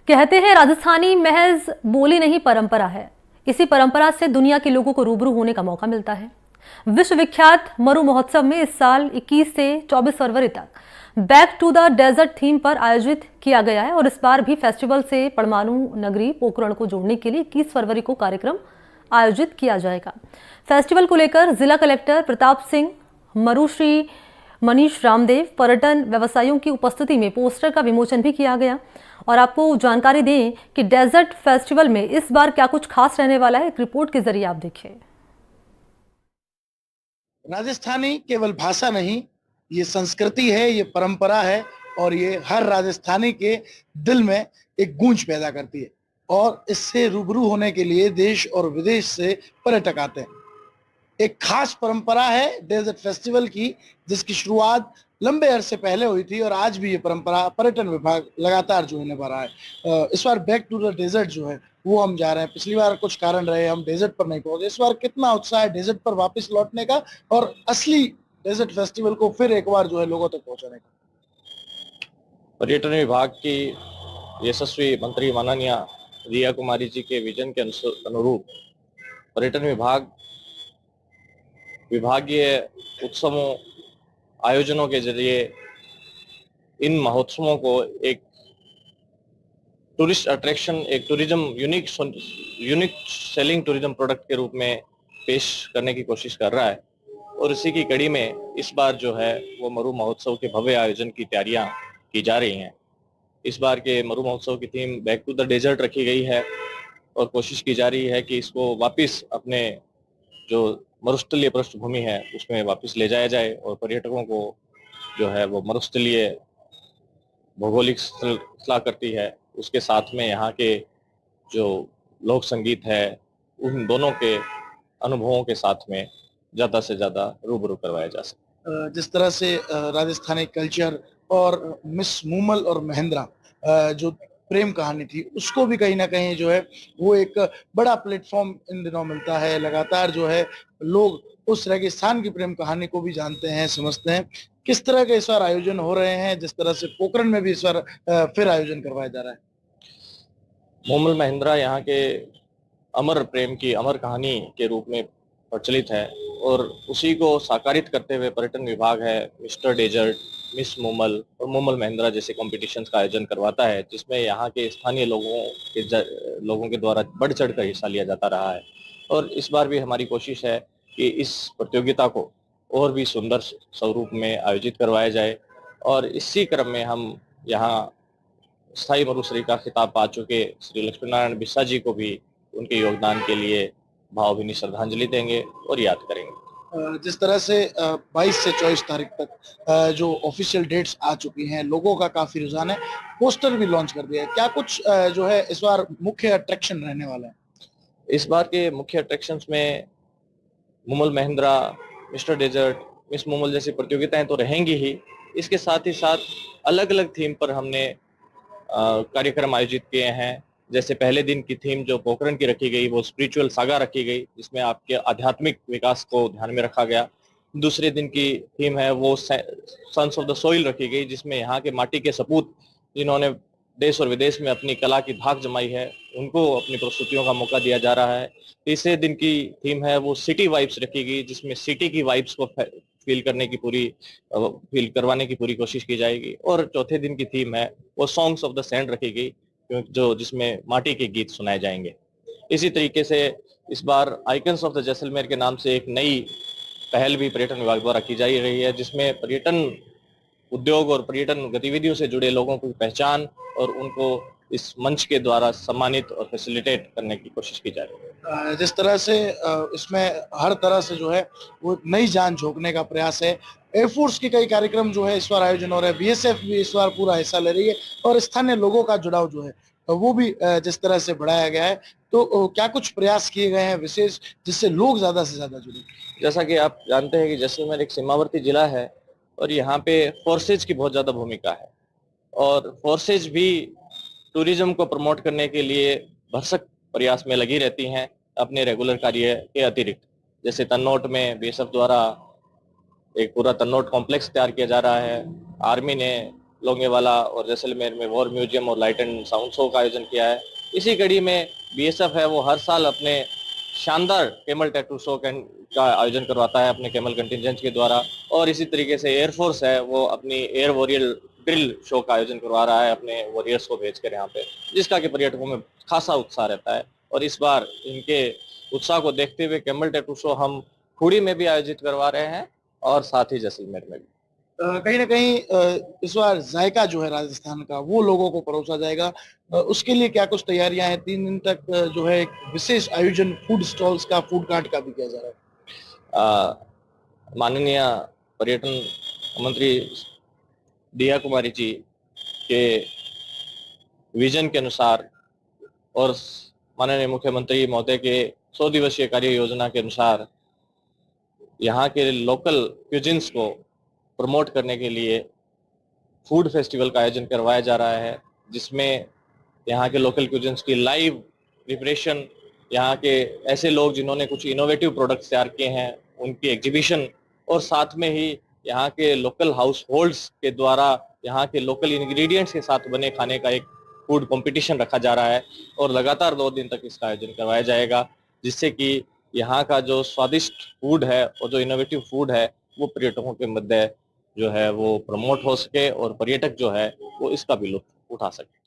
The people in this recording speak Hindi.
कहते हैं राजस्थानी महज बोली नहीं परंपरा है। इसी परंपरा से दुनिया के लोगों को रूबरू होने का मौका मिलता है। विश्व विख्यात मरु महोत्सव में इस साल 21 से 24 फरवरी तक back to the desert theme पर आयोजित किया गया है और इस बार भी फेस्टिवल से परमाणु नगरी पोखरण को जोड़ने के लिए 21 फरवरी को कार्यक्रम आयोजित किया जाएगा। फेस्टिवल को लेकर जिला कलेक्टर प्रताप सिंह, मरु श्री मनीष रामदेव, पर्यटन व्यवसायियों की उपस्थिति में पोस्टर का विमोचन भी किया गया। और आपको जानकारी दें कि डेजर्ट फेस्टिवल में इस बार क्या कुछ खास रहने वाला है, एक रिपोर्ट के जरिए आप देखिए। राजस्थानी केवल भाषा नहीं, ये संस्कृति है, ये परंपरा है और ये हर राजस्थानी के दिल में एक गूंज पैदा करती है। और इससे रूबरू होने के लिए देश और विदेश से पर्यटक आते हैं। एक खास परंपरा है डेजर्ट फेस्टिवल की, जिसकी शुरुआत लंबे अरसे पहले हुई थी और आज भी ये परंपरा पर्यटन विभाग लगातार जो निभा रहा है। इस बार बैक टू द डेजर्ट जो है वो हम जा रहे हैं। पिछली बार कुछ कारण रहे हम डेजर्ट पर नहीं पहुंचे। इस बार कितना उत्साह है डेजर्ट पर वापस लौटने का और असली डेजर्ट फेस्टिवल को फिर एक बार जो है लोगों तक पहुंचाने का। पर्यटन विभाग की यशस्वी मंत्री माननीय रिया कुमारी जी के विजन के अनुरूप पर्यटन विभाग विभागीय उत्सवों आयोजनों के जरिए इन महोत्सवों को एक टूरिस्ट अट्रैक्शन, एक tourism unique selling tourism product के रूप में पेश करने की कोशिश कर रहा है। और इसी की कड़ी में इस बार जो है वो मरु महोत्सव के भव्य आयोजन की तैयारियां की जा रही हैं। इस बार के मरु महोत्सव की theme back to the desert रखी गई है और कोशिश की जा रही है कि इसको वापस अपने जो मरुस्थलीय पृष्ठभूमि है उसमें वापस ले जाया जाए और पर्यटकों को जो है वो मरुस्थलीय भौगोलिक श्रृंखला करती है, उसके साथ में यहाँ के जो लोक संगीत है उन दोनों के अनुभवों के साथ में ज़्यादा से ज़्यादा रूबरू करवाया जा सके। जिस तरह से राजस्थानी कल्चर और मिस मूमल और महेंद्रा जो प्रेम कहानी थी उसको भी कहीं ना कहीं जो है वो एक बड़ा प्लेटफॉर्म इन दिनों मिलता है। लगातार जो है लोग उस रेगिस्तान की प्रेम कहानी को भी जानते हैं, समझते हैं। किस तरह के इस बार आयोजन हो रहे हैं, जिस तरह से पोखरण में भी इस बार फिर आयोजन करवाया जा रहा है। मूमल महेंद्रा यहाँ के अमर प्रेम की अमर कहानी के रूप में प्रचलित है और उसी को साकारित करते हुए पर्यटन विभाग है मिस्टर डेजर्ट, मिस मूमल और मूमल महेंद्रा जैसे कॉम्पिटिशन्स का आयोजन करवाता है, जिसमें यहाँ के स्थानीय लोगों के द्वारा बढ़ चढ़ कर हिस्सा लिया जाता रहा है। और इस बार भी हमारी कोशिश है कि इस प्रतियोगिता को और भी सुंदर स्वरूप में आयोजित करवाया जाए। और इसी क्रम में हम यहाँ स्थायी मरुश्री का खिताब पा चुके श्री लक्ष्मी नारायण बिस्सा जी को भी उनके योगदान के लिए भावभीनी श्रद्धांजलि देंगे और याद करेंगे। जिस तरह से 22 से 24 तारीख तक जो ऑफिशियल डेट्स आ चुकी हैं, लोगों का काफी रुझान है, पोस्टर भी लॉन्च कर दिया है। क्या कुछ जो है इस बार मुख्य अट्रैक्शन रहने वाला है? इस बार के मुख्य अट्रैक्शंस में Moomal Mahendra, mister desert, miss Moomal जैसी प्रतियोगिताएं तो रहेंगी ही। इसके साथ ही साथ अलग अलग थीम पर हमने कार्यक्रम आयोजित किए हैं। जैसे पहले दिन की थीम जो पोखरण की रखी गई वो स्पिरिचुअल सागा रखी गई, जिसमें आपके आध्यात्मिक विकास को ध्यान में रखा गया। दूसरे दिन की थीम है वो सन्स ऑफ द सोइल रखी गई, जिसमें यहाँ के माटी के सपूत जिन्होंने देश और विदेश में अपनी कला की धाक जमाई है उनको अपनी प्रस्तुतियों का मौका दिया जा रहा है। तीसरे दिन की थीम है वो सिटी वाइब्स रखी गई, जिसमें सिटी की वाइब्स को फील करवाने की पूरी कोशिश की जाएगी। और चौथे दिन की थीम है वो सॉन्ग्स ऑफ द सैंड रखी गई, जिसमें माटी के गीत सुनाए जाएंगे। इसी तरीके से इस बार आइकन्स ऑफ द जैसलमेर के नाम से एक नई पहल भी पर्यटन विभाग द्वारा की जा रही है, जिसमें पर्यटन उद्योग और पर्यटन गतिविधियों से जुड़े लोगों की पहचान और उनको इस मंच के द्वारा सम्मानित और फैसिलिटेट करने की कोशिश की जा रही है। जिस तरह से इसमें हर तरह से जो है वो नई जान झोंकने का प्रयास है। एयरफोर्स के कई कार्यक्रम जो है इस बार आयोजन हो रहे हैं, बीएसएफ भी इस बार पूरा हिस्सा ले रही है और स्थानीय लोगों का जुड़ाव जो है वो भी जिस तरह से बढ़ाया गया है। तो क्या कुछ प्रयास किए गए हैं विशेष, जिससे लोग ज्यादा से ज्यादा जुड़े? जैसा कि आप जानते हैं कि जैसलमेर एक सीमावर्ती जिला है और यहाँ पे फोर्सेज की बहुत ज्यादा भूमिका है और फोर्सेज भी टूरिज्म को प्रमोट करने के लिए भरसक प्रयास में लगी रहती हैं अपने रेगुलर कार्य के अतिरिक्त। जैसे तन्नोट में बीएसएफ द्वारा एक पूरा तन्नोट कॉम्प्लेक्स तैयार किया जा रहा है। आर्मी ने लोंगेवाला और जैसलमेर में वॉर म्यूजियम और लाइट एंड साउंड शो का आयोजन किया है। इसी कड़ी में बीएसएफ है वो हर साल अपने शानदार कैमल टैटू शो का आयोजन करवाता है अपने कैमल कंटिजेंट के द्वारा, और इसी तरीके से एयरफोर्स है वो अपनी एयर वॉरियर ड्रिल शो का आयोजन करवा रहा है अपने वॉरियर्स को भेजकर यहाँ पे, जिसका कि पर्यटकों में खासा उत्साह रहता है। और इस बार इनके उत्साह को देखते हुए कैमल टैटू शो हम खूड़ी में भी आयोजित करवा रहे हैं और साथ ही जैसलमेर में भी। कहीं ना कहीं इस बार जायका जो है राजस्थान का वो लोगों को परोसा जाएगा। उसके लिए क्या कुछ तैयारियां हैं? 3 दिन तक जो है एक विशेष आयोजन फूड स्टॉल्स का, फूड कार्ट का भी किया जा रहा है। माननीय पर्यटन मंत्री दिया कुमारी जी के विजन के अनुसार और माननीय मुख्यमंत्री महोदय के 100 दिवसीय कार्य योजना के अनुसार यहाँ के लोकल क्यूजिन्स को प्रमोट करने के लिए फूड फेस्टिवल का आयोजन करवाया जा रहा है, जिसमें यहाँ के लोकल क्यूजिन्स की लाइव प्रिपरेशन, यहाँ के ऐसे लोग जिन्होंने कुछ इनोवेटिव प्रोडक्ट्स तैयार किए हैं उनकी एग्जीबिशन, और साथ में ही यहाँ के लोकल हाउस होल्ड्स के द्वारा यहाँ के लोकल इंग्रेडिएंट्स के साथ बने खाने का एक फूड कंपटीशन रखा जा रहा है और लगातार 2 दिन तक इसका आयोजन करवाया जाएगा, जिससे कि यहाँ का जो स्वादिष्ट फूड है और जो इनोवेटिव फूड है वो पर्यटकों के मध्य जो है वो प्रमोट हो सके और पर्यटक जो है वो इसका भी लुत्फ उठा सके।